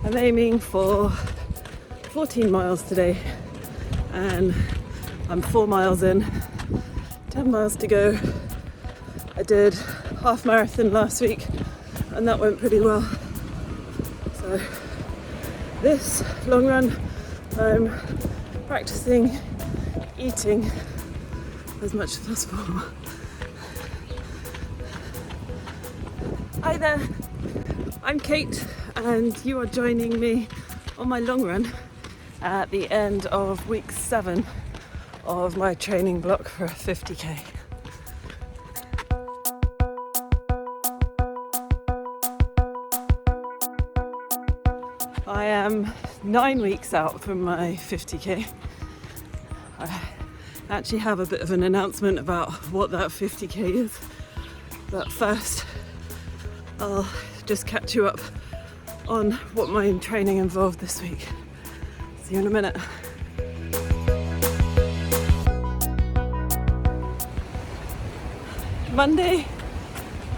I'm aiming for 14 miles today, and I'm 4 miles in, 10 miles to go. I did half marathon last week and that went pretty well. So this long run, I'm practicing eating as much as possible. Hi there, I'm Kate and you are joining me on my long run at the end of week 7 of my training block for a 50k. I am 9 weeks out from my 50k. I actually have a bit of an announcement about what that 50k is, but first I'll just catch you up on what my training involved this week. See you in a minute. Monday,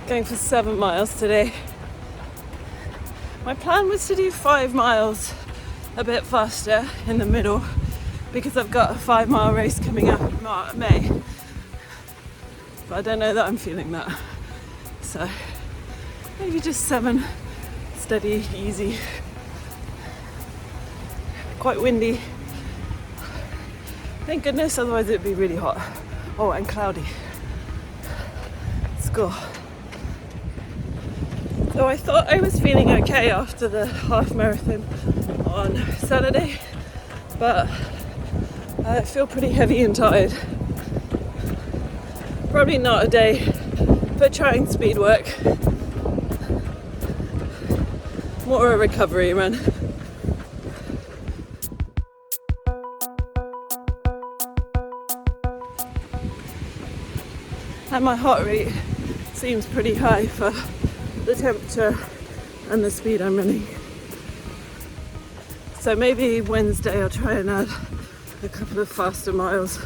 going for 7 miles today. My plan was to do 5 miles a bit faster in the middle because I've got a 5-mile race coming up in May. But I don't know that I'm feeling that. So maybe just 7, steady, easy. Quite windy. Thank goodness, otherwise it'd be really hot. Oh, and cloudy. Let's go. So I thought I was feeling okay after the half marathon on Saturday, but I feel pretty heavy and tired. Probably not a day for trying speed work. More a recovery run. And my heart rate seems pretty high for the temperature and the speed I'm running. So maybe Wednesday I'll try and add a couple of faster miles.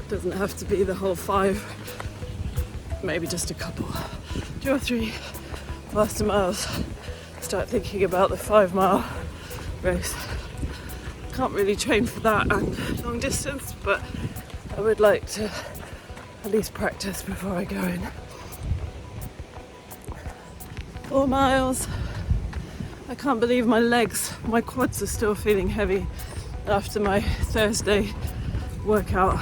Doesn't have to be the whole 5, maybe just a couple, 2 or 3 faster miles. Start thinking about the 5-mile race. Can't really train for that and long distance, but I would like to at least practice before I go in. 4 miles. I can't believe my quads are still feeling heavy after my Thursday workout,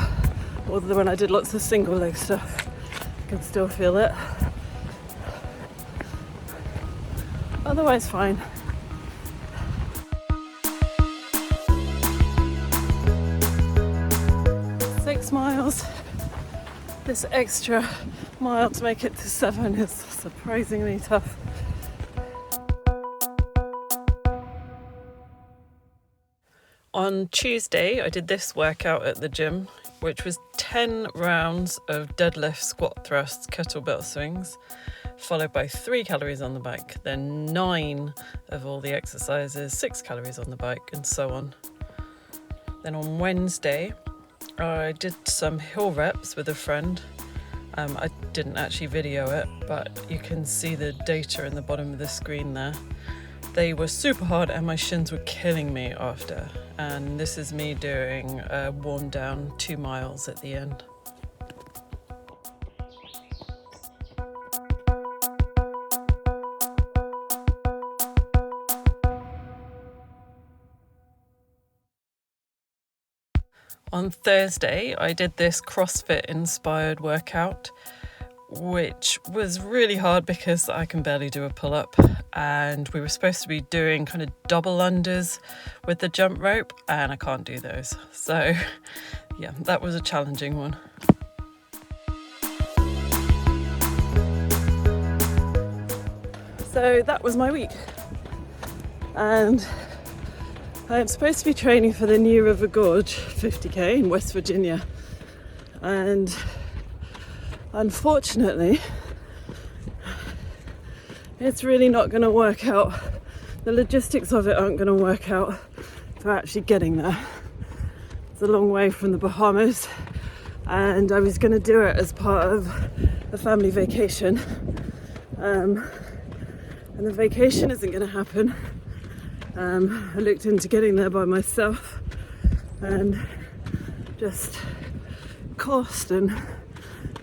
or when I did lots of single leg stuff. I can still feel it. Otherwise fine. Six miles. This extra mile to make it to 7 is surprisingly tough. On Tuesday, I did this workout at the gym, which was 10 rounds of deadlift, squat thrusts, kettlebell swings, followed by 3 calories on the bike, then 9 of all the exercises, 6 calories on the bike, and so on. Then on Wednesday, I did some hill reps with a friend. I didn't actually video it, but you can see the data in the bottom of the screen there. They were super hard and my shins were killing me after. And this is me doing a worn down 2 miles at the end. On Thursday, I did this CrossFit-inspired workout, which was really hard because I can barely do a pull-up, and we were supposed to be doing kind of double unders with the jump rope, and I can't do those. So yeah, that was a challenging one. So that was my week, and I'm supposed to be training for the New River Gorge 50k in West Virginia, and unfortunately it's really not going to work out. The logistics of it aren't going to work out for actually getting there. It's a long way from the Bahamas, and I was going to do it as part of a family vacation, and the vacation isn't going to happen I looked into getting there by myself, and just cost and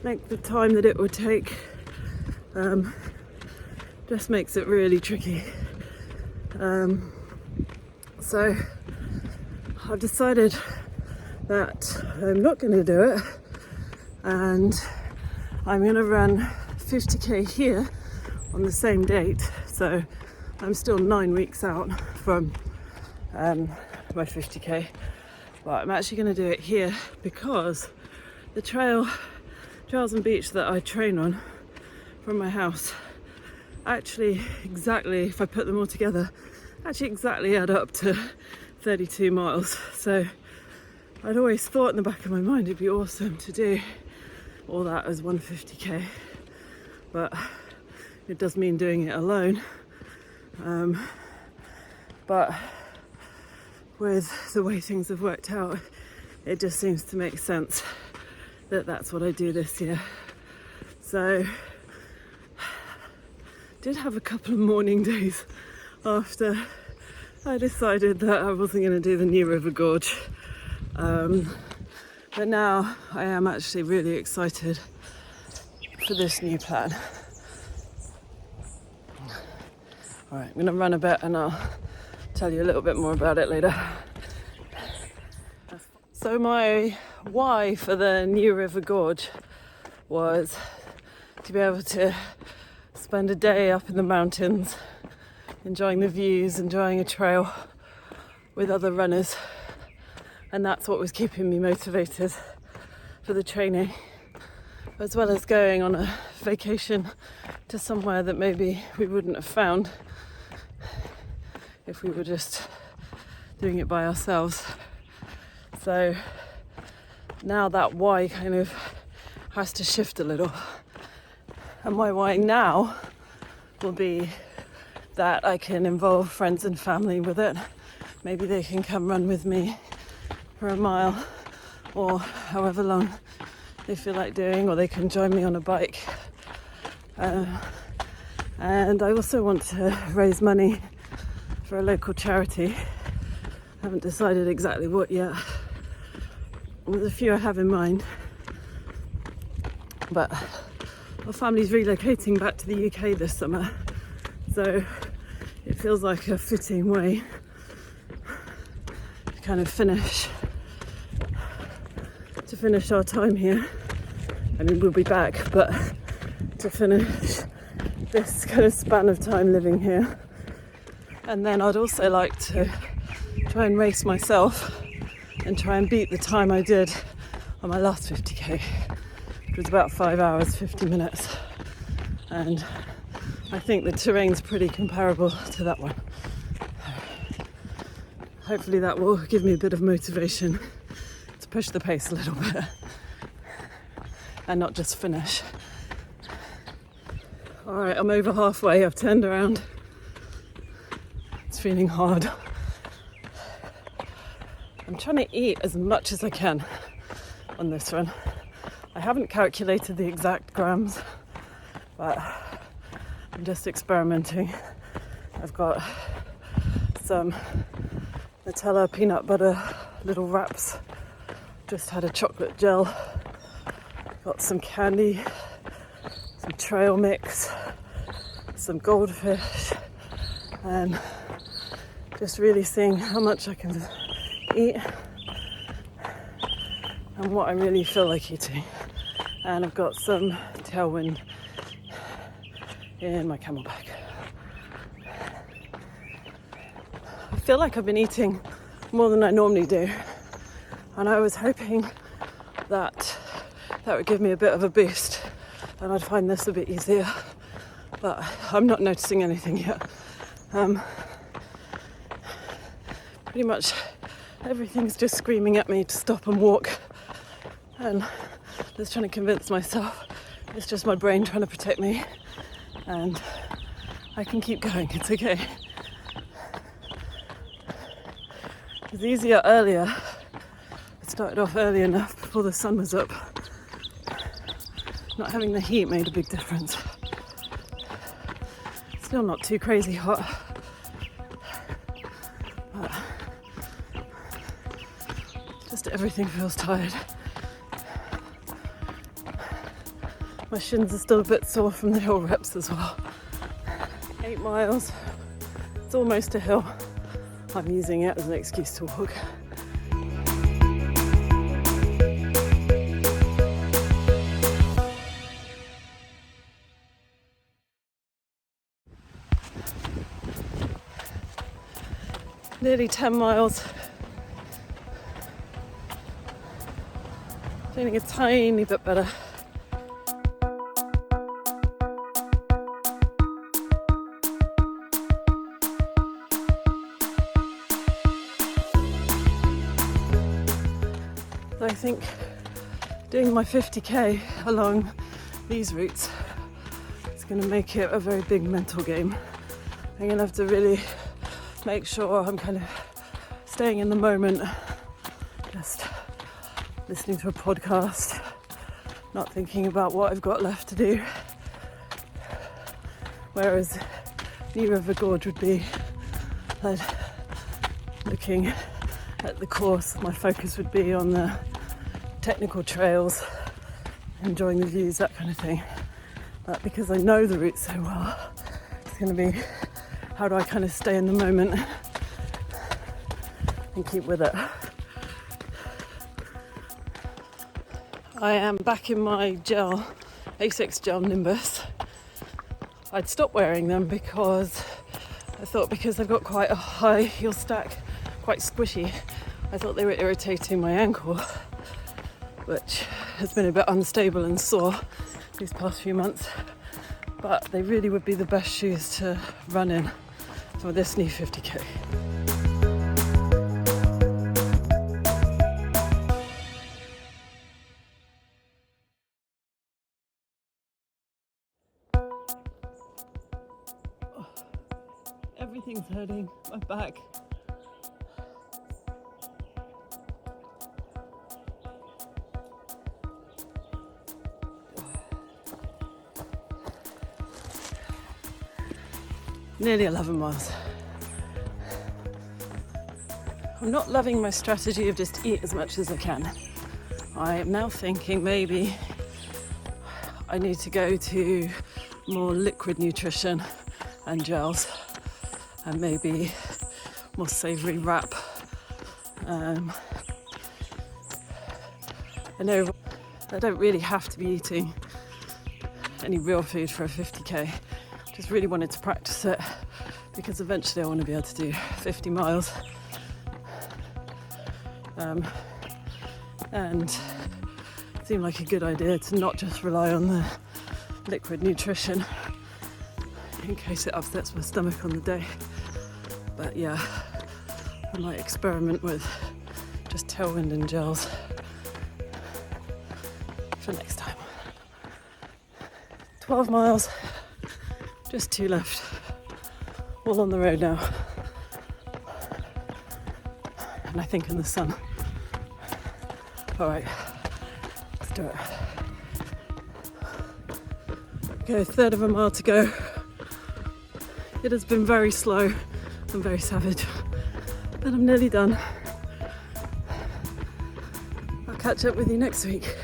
length of time that it would take just makes it really tricky. So I've decided that I'm not going to do it, and I'm going to run 50k here on the same date. So I'm still 9 weeks out from my 50k, but I'm actually going to do it here because the trails and beach that I train on from my house actually exactly, if I put them all together, actually exactly add up to 32 miles. So I'd always thought in the back of my mind it'd be awesome to do all that as 150k, but it does mean doing it alone. But with the way things have worked out, it just seems to make sense that that's what I do this year. So did have a couple of morning days after I decided that I wasn't going to do the New River Gorge. But now I am actually really excited for this new plan. All right, I'm going to run a bit and I'll tell you a little bit more about it later. So my why for the New River Gorge was to be able to spend a day up in the mountains, enjoying the views, enjoying a trail with other runners. And that's what was keeping me motivated for the training, as well as going on a vacation to somewhere that maybe we wouldn't have found if we were just doing it by ourselves. So now that why kind of has to shift a little. And my why now will be that I can involve friends and family with it. Maybe they can come run with me for a mile or however long they feel like doing, or they can join me on a bike. And I also want to raise money for a local charity. I haven't decided exactly what yet. There's a few I have in mind, but our family's relocating back to the UK this summer, so it feels like a fitting way to kind of finish our time here. I mean, we'll be back, but to finish this kind of span of time living here. And then I'd also like to try and race myself and try and beat the time I did on my last 50k. It was about 5 hours, 50 minutes. And I think the terrain's pretty comparable to that one. Hopefully that will give me a bit of motivation to push the pace a little bit and not just finish. All right, I'm over halfway. I've turned around. It's feeling hard. I'm trying to eat as much as I can on this run. I haven't calculated the exact grams, but I'm just experimenting. I've got some Nutella peanut butter little wraps. Just had a chocolate gel. Got some candy, some trail mix, some goldfish, and just really seeing how much I can eat and what I really feel like eating. And I've got some tailwind in my camelback. I feel like I've been eating more than I normally do, and I was hoping that would give me a bit of a boost and I'd find this a bit easier, but I'm not noticing anything yet. Pretty much everything's just screaming at me to stop and walk, and just trying to convince myself it's just my brain trying to protect me and I can keep going, it's okay. It was easier earlier. I started off early enough before the sun was up. Not having the heat made a big difference. Still not too crazy hot. But just everything feels tired. My shins are still a bit sore from the hill reps as well. 8 miles, it's almost a hill. I'm using it as an excuse to walk. Nearly 10 miles. Feeling a tiny bit better. I think doing my 50k along these routes is going to make it a very big mental game. I'm going to have to really make sure I'm kind of staying in the moment, just listening to a podcast, not thinking about what I've got left to do. Whereas New River Gorge would be like looking at the course, my focus would be on the technical trails, enjoying the views, that kind of thing. But because I know the route so well, it's going to be how do I kind of stay in the moment and keep with it. I am back in my gel, Asics gel Nimbus. I'd stopped wearing them because I thought because they've got quite a high heel stack, quite squishy, I thought they were irritating my ankle, which has been a bit unstable and sore these past few months. But they really would be the best shoes to run in for this new 50k. Oh, everything's hurting, my back. Nearly 11 miles. I'm not loving my strategy of just eat as much as I can. I am now thinking maybe I need to go to more liquid nutrition and gels and maybe more savoury wrap. I know I don't really have to be eating any real food for a 50k. Just really wanted to practice it because eventually I want to be able to do 50 miles. And it seemed like a good idea to not just rely on the liquid nutrition in case it upsets my stomach on the day. But yeah, I might experiment with just tailwind and gels for next time. 12 miles. Just 2 left, all on the road now, and I think in the sun. All right, let's do it. Okay, 1/3 of a mile to go. It has been very slow and very savage, but I'm nearly done. I'll catch up with you next week.